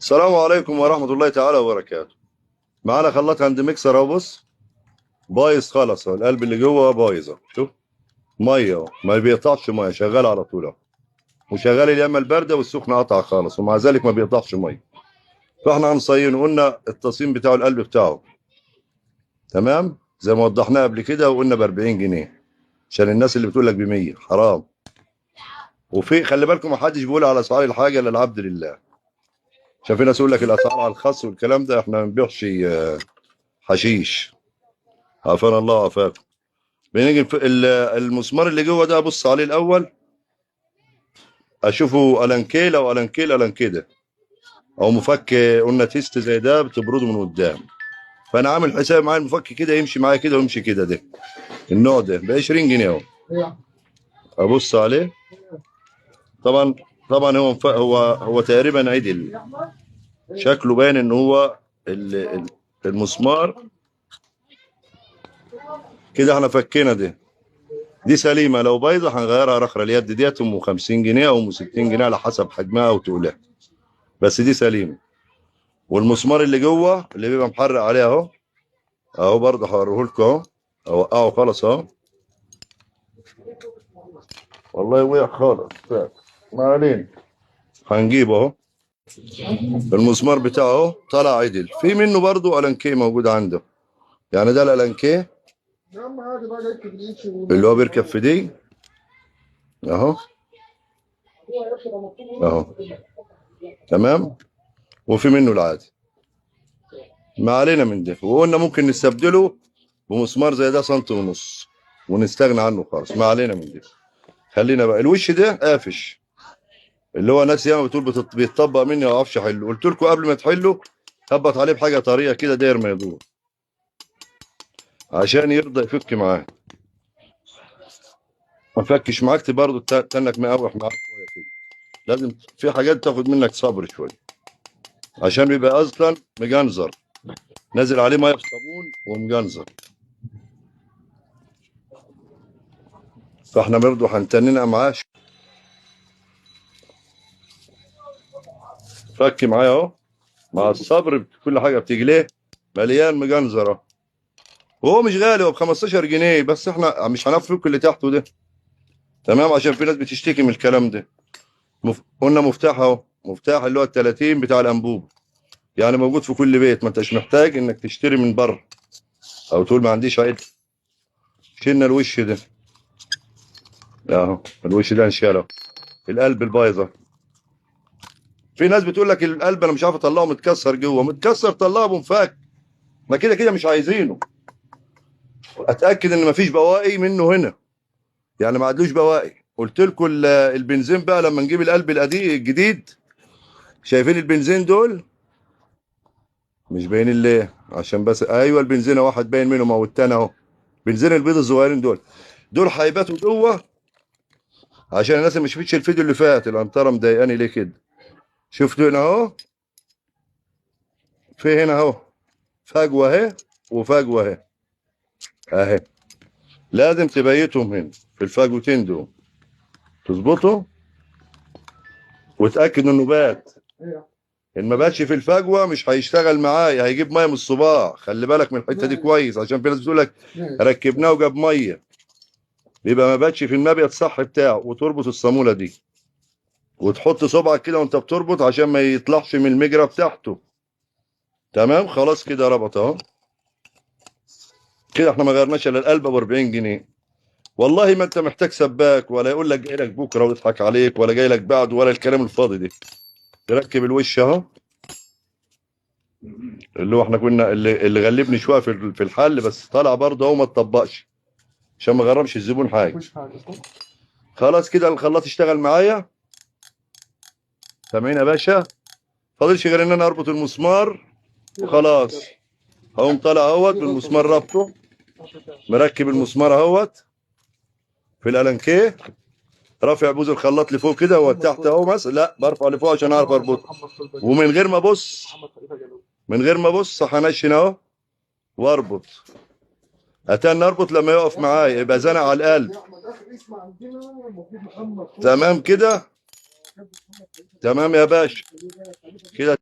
السلام عليكم ورحمة الله تعالى وبركاته. معانا خلاط هاند ميكسر اهو. بص، بايظ خالص اهو، القلب اللي جوه بايظ اهو. شوف، ميه اهو، ما بيقطعش ميه، شغال على طول اهو. وشغال اليمه البارده والسخنه قطع خالص، ومع ذلك ما بيقطعش ميه. فاحنا هنصينه، قلنا التصين بتاعه القلب بتاعه تمام زي ما وضحناه قبل كده، وقلنا ب 40 جنيه، عشان الناس اللي بتقول لك ب 100 حرام. وفي خلي بالكم، ما حدش بيقول على اسعار الحاجه الا العبد لله. عشان في ناس يقول لك الاسعار على الخاص والكلام ده، احنا ما بنبيعش حشيش. عافانا الله وعافاكم. بنيجي في المسمار اللي جوه ده، ابص عليه الاول، اشوفه الانكيل او الانكيل الانكيده، او مفك قلنا تيست زي ده بتبرده من قدام. فانا عامل حساب معايا المفك كده يمشي معايا كده ويمشي كده. ده النوع ده ب 20 جنيه اهو. ابص عليه. طبعا طبعا هو تقريبا عدل. شكله باين ان هو المسمار كده. احنا فكينا ده، دي سليمه. لو بايظه هنغيرها رخره. اليد ديت ام 50 جنيه او ام 60 جنيه على حسب حجمها وتقولها، بس دي سليمه. والمسمار اللي جوه اللي بيبقى محرق عليه اهو، اهو برضه هوريه لكم اهو. اوقعه خالص اهو. والله وقع خالص. ما علينا، هنجيبه اهو. المسمار بتاعه اهو طلع عدل. في منه برضه الانكيه موجود عنده، يعني ده الالانكيه اللي هو بيركب في دي اهو. اهو تمام. وفي منه العادي. ما علينا من ده. وقلنا ممكن نستبدله بمسمار زي ده سنتي ونص ونستغنى عنه خالص. ما علينا من ده. خلينا بقى الوش ده قافش، اللي هو ناس ياما بتقول بيتطبق مني ما اعرفش احله. قلت لكم قبل ما تحله هبط عليه بحاجه طريه كده داير ما يدور، عشان يرضى يفك معاه. ما فكش معاك برضه تنك مقاوح معاك شويه كده. لازم في حاجات تاخد منك صبر شويه، عشان بيبقى اصلا مجنزر، نازل عليه ميه بصابون ومجنزر. فاحنا برضه هنتننا معاه فك معايا اهو. مع الصبر كل حاجه بتيجي ليه. مليان مجنزر اهو. وهو مش غالي، هو ب 15 جنيه، بس احنا مش هنفك اللي تحته ده. تمام، عشان في ناس بتشتكي من الكلام ده. قلنا مفتاح اهو، مفتاح اللي هو ال 30 بتاع الانبوب، يعني موجود في كل بيت، ما انتش محتاج انك تشتري من بره او تقول ما عنديش عيد. شلنا الوش ده اهو، الوش ده انشاله. القلب البايظه، في ناس بتقول لك القلب انا مش عارف اطلعه متكسر جوه. متكسر طلعه بمفك، ما كده كده مش عايزينه. اتاكد ان ما فيش بواقي منه هنا، يعني ما عادلوش بواقي. قلت لكم البنزين بقى لما نجيب القلب القديم الجديد، شايفين البنزين دول مش باينين ليه؟ عشان بس ايوه البنزينه واحد باين منهم او التاني اهو. بنزين البيض الصغيرين دول هيباتوا جوه. عشان الناس اللي ما شفتش الفيديو اللي فات، الانطره مضايقاني ليه كده. شفتوا هنا اهو، في هنا اهو فجوه اهي وفجوه اهي. اهي لازم تبيتهم هنا في الفجوتين دول، تظبطوا وتاكد انه بات. ان ما باتش في الفجوه مش هيشتغل معايا، هيجيب ميه من الصباع. خلي بالك من الحته دي كويس، عشان في ناس بتقول لك ركبناه وجاب ميه. يبقى ما باتش في المبيت صح بتاعه. وتربط الصاموله دي وتحط صبعك كده وانت بتربط عشان ما يطلعش من المجرى بتاعته. تمام خلاص كده ربط اهو. كده احنا ما غيرناش الا القلب ب 40 جنيه. والله ما انت محتاج سباك، ولا يقول لك جاي لك بكره ويضحك عليك، ولا جاي لك بعد، ولا الكلام الفاضي ده. تركب الوش اهو، اللي هو احنا كنا اللي غلبني شويه في الحل، بس طلع برضه اهو ما اتطبقش، عشان ما غرمش الزبون حاجه. خلاص كده الخلاط اشتغل معايا. سامعين يا باشا؟ فاضلش غير ان انا اربط المسمار وخلاص. هقوم طالع اهوت بالمسمار ربطه، مركب المسمار اهوت في الالانكيه، رافع بوز الخلاط لفوق كده وتحت اهو. مثلا لا، برفع لفوق عشان اعرف اربطه. ومن غير ما ابص، من غير ما ابص هنشن اهو واربط. اتاني اربط لما يقف معايا يبقى زنق على القلب. تمام كده. تمام يا باشا كده.